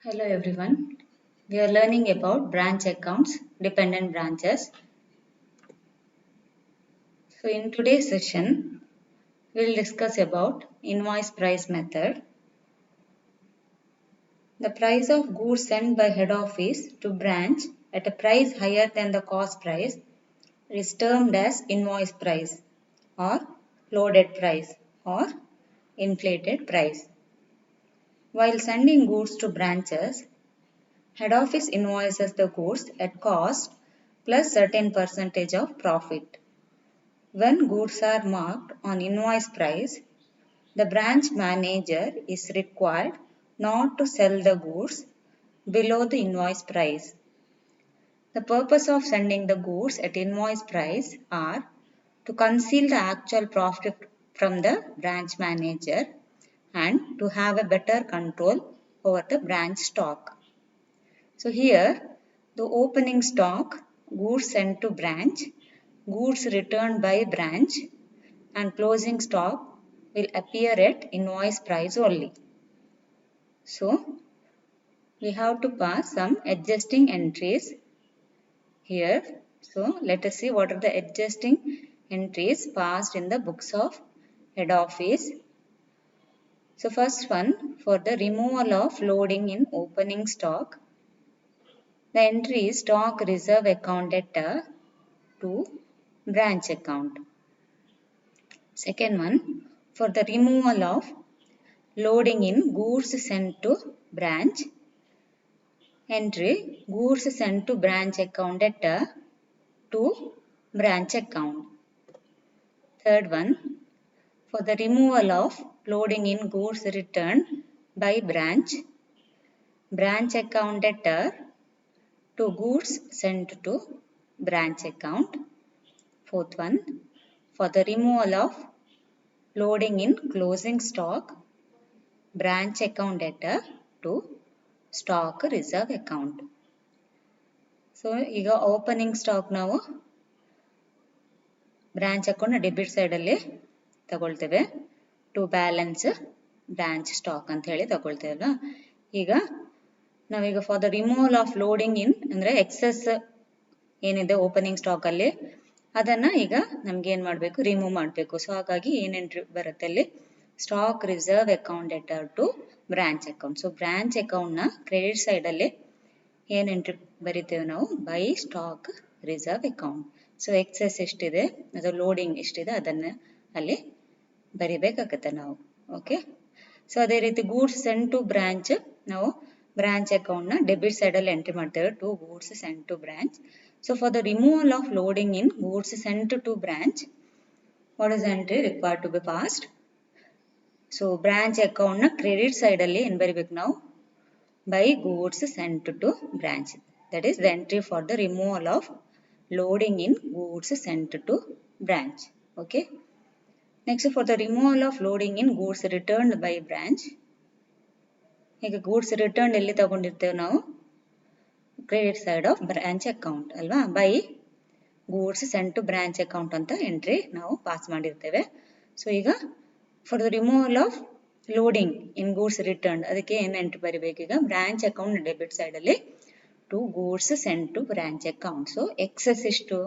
Hello everyone. We are learning about branch accounts, dependent branches. So in today's session, we will discuss about invoice price method. The price of goods sent by head office to branch at a price higher than the cost price is termed as invoice price or loaded price or inflated price. While sending goods to branches, head office invoices the goods at cost plus certain percentage of profit. When goods are marked on invoice price, the branch manager is required not to sell the goods below the invoice price. The purpose of sending the goods at invoice price are to conceal the actual profit from the branch manager and to have a better control over the branch stock. So here the opening stock, goods sent to branch, goods returned by branch and closing stock will appear at invoice price only. So we have to pass some adjusting entries here. So let us see what are the adjusting entries passed in the books of head office. So first one, for the removal of loading in opening stock, the entry is stock reserve account debtor to branch account. Second one, for the removal of loading in goods sent to branch, entry goods sent to branch account debtor to branch account. Third one, for the removal of loading in goods returned by branch account debtor to goods sent to branch account. Fourth one, for the removal of loading in closing stock branch account debtor to stock reserve account. So ಈಗ opening stock ನಾವು branch account debit ಸೈಡಲ್ಲಿ ತಗೊಳ್ತೇವೆ to balance branch stock ಅಂತ ಹೇಳಿ ತಗೊಳ್ತೇವಲ್ಲ. ಈಗ ನಾವೀಗ for the removal of loading in ಅಂದರೆ ಎಕ್ಸೆಸ್ ಏನಿದೆ ಓಪನಿಂಗ್ ಸ್ಟಾಕಲ್ಲಿ ಅದನ್ನು ಈಗ ನಮ್ಗೆ ಏನು ಮಾಡಬೇಕು, ರಿಮೂವ್ ಮಾಡಬೇಕು. ಸೊ ಹಾಗಾಗಿ ಏನೆಂಟ್ರಿ ಬರುತ್ತೆ ಅಲ್ಲಿ, stock reserve account debtor to branch account. So branch ಅಕೌಂಟ್ನ ಕ್ರೆಡಿಟ್ ಸೈಡಲ್ಲಿ ಏನು ಎಂಟ್ರಿ ಬರಿತೇವೆ ನಾವು, by stock reserve account. So excess ಎಷ್ಟಿದೆ, ಅದು ಲೋಡಿಂಗ್ ಎಷ್ಟಿದೆ ಅದನ್ನು ಅಲ್ಲಿ ಬರಿಬೇಕಾಗತ್ತೆ ನಾವು. ಓಕೆ. ಸೊ ಅದೇ ರೀತಿ ಗೂಡ್ಸ್ ಸೆಂಡ್ ಟು ಬ್ರಾಂಚ್, ನಾವು ಬ್ರಾಂಚ್ ಅಕೌಂಟ್ನ ಡೆಬಿಟ್ ಸೈಡಲ್ಲಿ ಎಂಟ್ರಿ ಮಾಡ್ತೇವೆ to goods send to branch. So for the removal of loading in goods sent to branch, what is the entry required to be passed? So branch account na credit side alli en baribeku now, by goods sent to branch. That is the entry for the removal of loading in goods sent to branch. Okay. Next, for the removal of loading in goods returned by branch, ಈಗ goods returned ಎಲ್ಲಿ ತಗೊಂಡಿರ್ತೇವೆ ನಾವು, credit side of branch account ಅಲ್ವಾ, by goods send to branch account ಅಂತ entry ನಾವು pass ಮಾಡಿರ್ತೇವೆ. So ಈಗ for the removal of loading in goods return, ಅದಕ್ಕೆ ಏನು ಎಂಟ್ರಿ ಬರಿಬೇಕು, ಈಗ ಬ್ರಾಂಚ್ ಅಕೌಂಟ್ ಡೆಬಿಟ್ ಸೈಡಲ್ಲಿ to goods send to branch account. So excess ಎಷ್ಟು,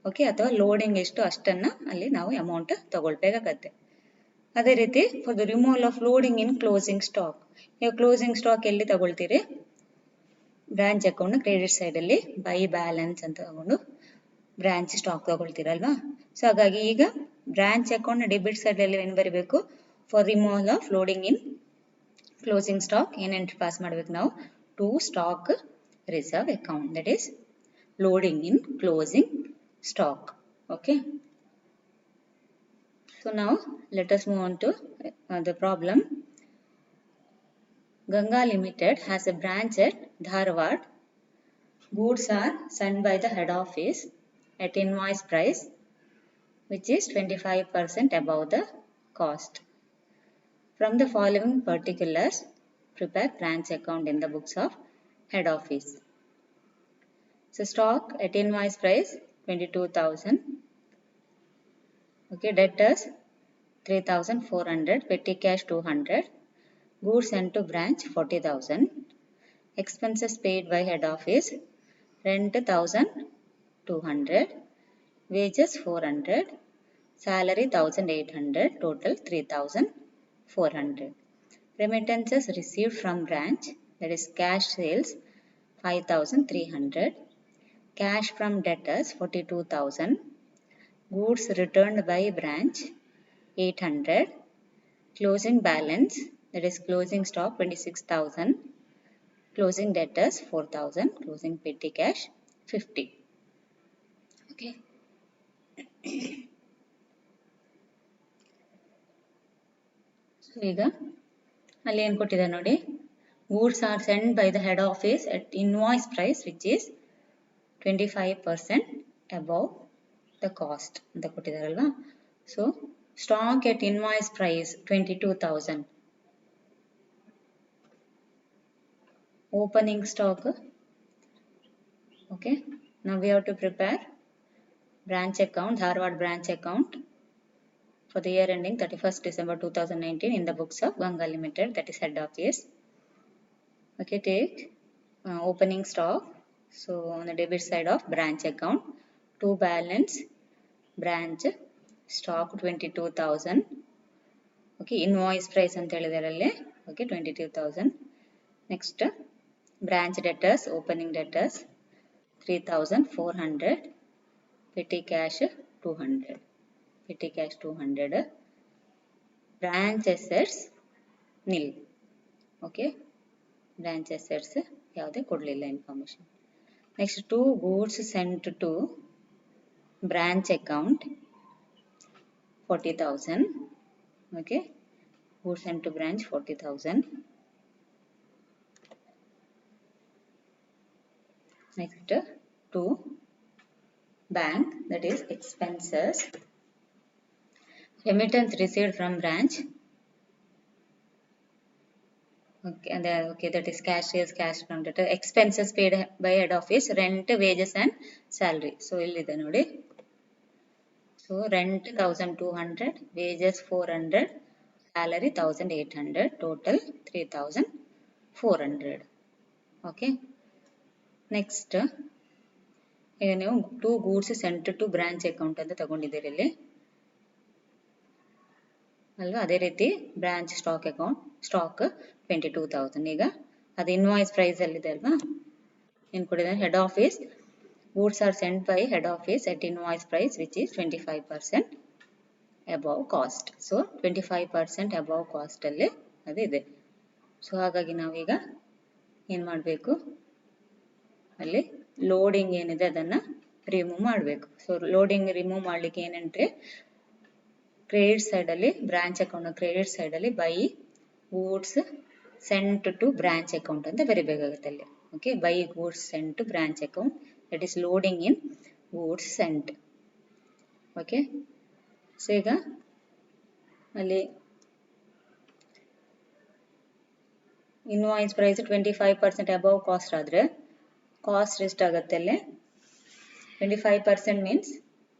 ಓಕೆ, ಅಥವಾ ಲೋಡಿಂಗ್ ಎಷ್ಟು ಅಷ್ಟನ್ನು ಅಲ್ಲಿ ನಾವು ಅಮೌಂಟ್ ತಗೊಳ್ಬೇಕಾಗತ್ತೆ. ಅದೇ ರೀತಿ for the removal of loading in closing stock, ಈಗ ಕ್ಲೋಸಿಂಗ್ ಸ್ಟಾಕ್ ಎಲ್ಲಿ ತಗೊಳ್ತೀರಿ, ಬ್ರಾಂಚ್ ಅಕೌಂಟ್ ಕ್ರೆಡಿಟ್ ಸೈಡಲ್ಲಿ ಬೈ ಬ್ಯಾಲೆನ್ಸ್ ಅಂತ ತಗೊಂಡು ಬ್ರಾಂಚ್ ಸ್ಟಾಕ್ ತಗೊಳ್ತೀರಲ್ವಾ. ಸೊ ಹಾಗಾಗಿ ಈಗ ಬ್ರಾಂಚ್ ಅಕೌಂಟ್ ಡೆಬಿಟ್ ಸೈಡಲ್ಲಿ ಏನು ಬರೀಬೇಕು, for removal of loading in closing stock ಏನು ಎಂಟ್ರಿ ಪಾಸ್ ಮಾಡಬೇಕು ನಾವು, to stock reserve account, that is loading in closing stock. Okay. So now let us move on to the problem. Ganga Limited has a branch at Dharwad. Goods are sent by the head office at invoice price, which is 25% above the cost. From the following particulars, prepare branch account in the books of head office. So stock at invoice price 22,000. Okay, debtors 3,400, petty cash 200, goods sent to branch 40,000, expenses paid by head office, rent 1200, wages 400, salary 1800, total 3400. Remittances received from branch, that is cash sales 5300, cash from debtors 42,000, goods returned by branch 800, closing balance, that is closing stock 26,000, closing debtors 4,000, closing petty cash 50. Okay. So ಈಗ ಅಲ್ಲಿ ಏನು ಕೊಟ್ಟಿದ್ದಾರೆ ನೋಡಿ, goods are sent by the head office at invoice price which is 25% above the cost ಅಂತ ಕೊಟ್ಟಿದ್ದಾರಲ್ವಾ. So stock at invoice price 22,000, opening stock. Okay, now we have to prepare branch account, Dharwad branch account for the year ending 31st December 2019 in the books of Ganga Limited, that is head office. Okay, take opening stock. So on the debit side of branch account, to balance branch stock 22,000. Okay, invoice price ಅಂತ ಹೇಳಿದಾರಲ್ಲಿ. Okay, 22,000. Next, branch debtors, opening debtors 3,400, petty cash 200, petty cash 200, branch assets nil. Okay, branch assets ಯಾವುದೇ ಕೊಡಲಿಲ್ಲ information. Next, 2 goods sent to branch account 40,000. Okay, goods sent to branch 40,000. Next, to bank, that is expenses. Remittance received from branch. Okay, and okay, that is cash sales, cash from debtor. Expenses paid by head office, rent, wages and salary. So illide ನೋಡಿ. So rent 1,200, wages 400, salary 1,800, total 3,400. Okay. Next, ಈಗ ನೀವು 2 goods sent to branch account ಅಂತ ತಗೊಂಡಿದ್ದೀರಿ ಇಲ್ಲಿ ಅಲ್ವಾ. ಅದೇ ರೀತಿ branch stock account stock 22,000. ಈಗ ಅದು ಇನ್ವಾಯ್ಸ್ ಪ್ರೈಸ್ ಅಲ್ಲಿದೆ ಅಲ್ವಾ, ಏನು ಕೊಟ್ಟಿದ್ದಾರೆ, head office goods are sent by head office at invoice price which is 25% above cost. So 25% above cost ಅಲ್ಲಿ ಅದು ಇದೆ. ಸೊ ಹಾಗಾಗಿ ನಾವೀಗ ಏನು ಮಾಡಬೇಕು, ಅಲ್ಲಿ ಲೋಡಿಂಗ್ ಏನಿದೆ ಅದನ್ನ ರಿಮೂವ್ ಮಾಡಬೇಕು. ಸೊ ಲೋಡಿಂಗ್ ರಿಮೂವ್ ಮಾಡ್ಲಿಕ್ಕೆ ಏನಂದ್ರೆ, ಕ್ರೆಡಿಟ್ ಸೈಡ್ ಅಲ್ಲಿ ಬ್ರಾಂಚ್ ಅಕೌಂಟ್ ಕ್ರೆಡಿಟ್ ಸೈಡ್ ಅಲ್ಲಿ by goods sent to branch account ಅಂತ ಬರಿಬೇಕಾಗುತ್ತೆ ಅಲ್ಲಿ. Okay, by goods sent to branch account, that is loading in goods sent. Okay, so ಈಗ ಅಲ್ಲಿ ಇನ್ವಾಯ್ಸ್ ಪ್ರೈಸ್ 25% ಅಬೌವ್ ಕಾಸ್ಟ್ ಆದ್ರೆ cost ಎಷ್ಟಾಗುತ್ತೆ ಅಲ್ಲಿ, 25% means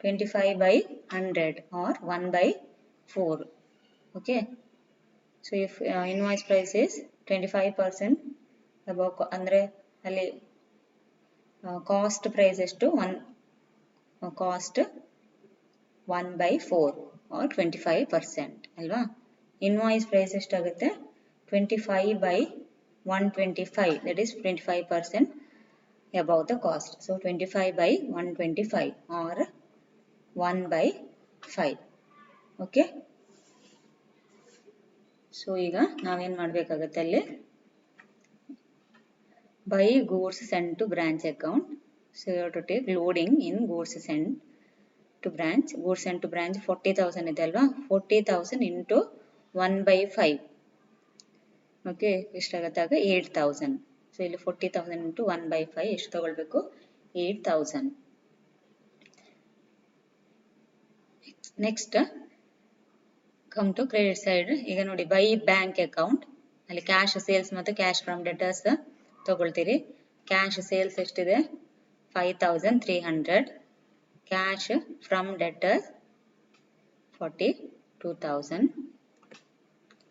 25 by 100 or 1 by 4. Okay, so if invoice price is 25% above ಅಂದ್ರೆ ಅಲ್ಲಿ cost price ಎಷ್ಟು, cost 1 by 4 or 25% ಅಲ್ವಾ. Invoice price ಎಷ್ಟಾಗುತ್ತೆ, 25 by 125, that is 25% above the cost. So 25 by 125 or 1 by 5. Okay, so ಈಗ ನಾವೇನ್ ಮಾಡಬೇಕಾಗುತ್ತೆ ಅಲ್ಲಿ, by goods sent to branch account. So you have to take loading in goods sent to branch. Goods sent to branch 40,000 ಇದೆ ಅಲ್ವಾ, 40,000 into 1 by 5. Okay, ಎಷ್ಟಾಗತ್ತಾಗ 8,000. So ಇಲ್ಲಿ 40,000 into 1 by 5 ಎಷ್ಟು ತಗೊಳ್ಬೇಕು, 8,000. Next come to credit side. ಈಗ ನೋಡಿ, by bank account ಅಲ್ಲಿ cash sales ಮತ್ತು ಕ್ಯಾಶ್ ಫ್ರಮ್ ಡೆಟರ್ಸ್ ತಗೊಳ್ತೀರಿ. ಕ್ಯಾಶ್ ಸೇಲ್ಸ್ ಎಷ್ಟಿದೆ, 5,300. Cash from debtors 42,000.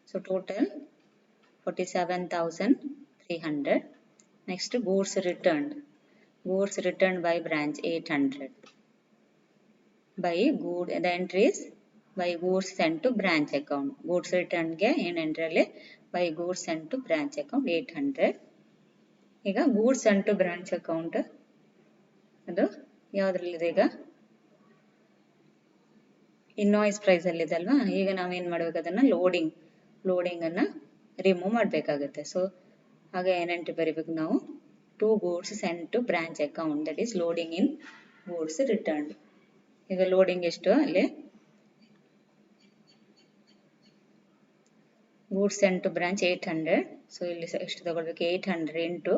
So total 47,300. Next, goods returned. Goods returned by branch 800. By good, the entries by goods sent to branch account. Goods returned ಗೆ ಏನು entry ಅಲ್ಲಿ by goods sent to branch account 800. ಈಗ goods sent to branch account ಅದು ಯಾವುದ್ರಲ್ಲಿದೆ ಈಗ invoice price ಅಲ್ಲಿ ಇದೆ ಅಲ್ವಾ. ಈಗ ನಾವೇನು ಮಾಡಬೇಕು, ಅದನ್ನ ಲೋಡಿಂಗ್ ಅನ್ನ ರಿಮೂವ್ ಮಾಡಬೇಕಾಗುತ್ತೆ. ಸೊ ಹಾಗೆ ಏನಂತ ಬರೀಬೇಕು ನಾವು, to goods sent to branch account, that is loading in goods return. ಈಗ ಲೋಡಿಂಗ್ ಎಷ್ಟು ಅಲ್ಲಿ, goods sent to branch 800. So ಇಲ್ಲಿ ಎಷ್ಟು ತಗೊಳ್ಬೇಕು, 800 into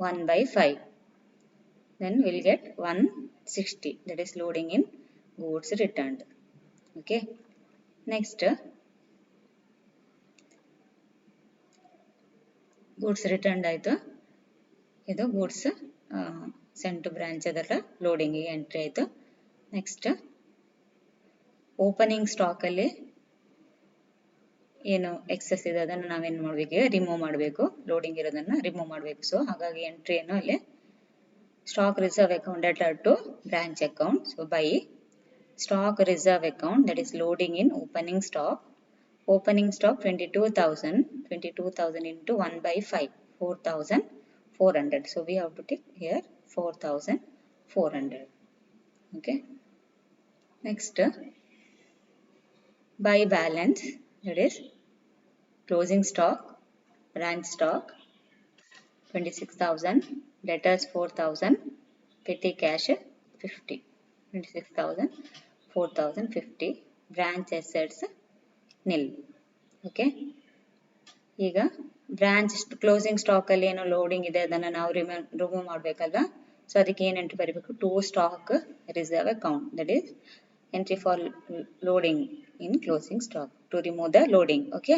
1/5, then we'll get 160, that is loading in goods returned. Okay, next goods returned ಆಯಿತು. ಇದು goods sent to branch ಅದರ ಲೋಡಿಂಗಿಗೆ entry ಆಯಿತು. ನೆಕ್ಸ್ಟ್ ಓಪನಿಂಗ್ ಸ್ಟಾಕಲ್ಲಿ ಏನು ಎಕ್ಸೆಸ್ ಇದೆ ಅದನ್ನು ನಾವೇನು ಮಾಡಬೇಕು, ರಿಮೂವ್ ಮಾಡಬೇಕು. ಲೋಡಿಂಗ್ ಇರೋದನ್ನು ರಿಮೂವ್ ಮಾಡಬೇಕು. ಸೊ ಹಾಗಾಗಿ ಎಂಟ್ರಿ ಏನು ಅಲ್ಲಿ, stock reserve account letter to branch account. So by stock reserve account, that is loading in opening stock. Opening stock 22,000 into 1/5, 4,400. So we have to take here 4,400. Okay. Next, buy balance, that is closing stock, branch stock 26,000, debtors 4,000, petty cash 50. 26,000, 4,050, branch assets nil. Okay, ಈಗ branch closing stock ಅಲ್ಲಿ ಏನೋ loading ಇದೆ, ಅದನ್ನು ನಾವು remove ಮಾಡಬೇಕಲ್ವಾ. So ಅದಕ್ಕೆ ಏನು entry ಬರೀಬೇಕು, to stock reserve account, that is entry for loading in closing stock to remove the loading. Okay,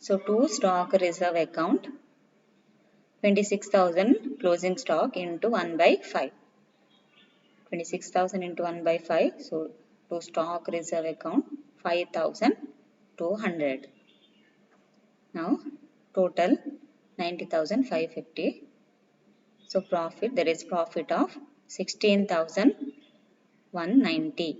so to stock reserve account 26,000 closing stock into 1/5, 26,000 into 1/5. So to stock reserve account 5,200. Now total 90,550. So profit, there is profit of 16,190.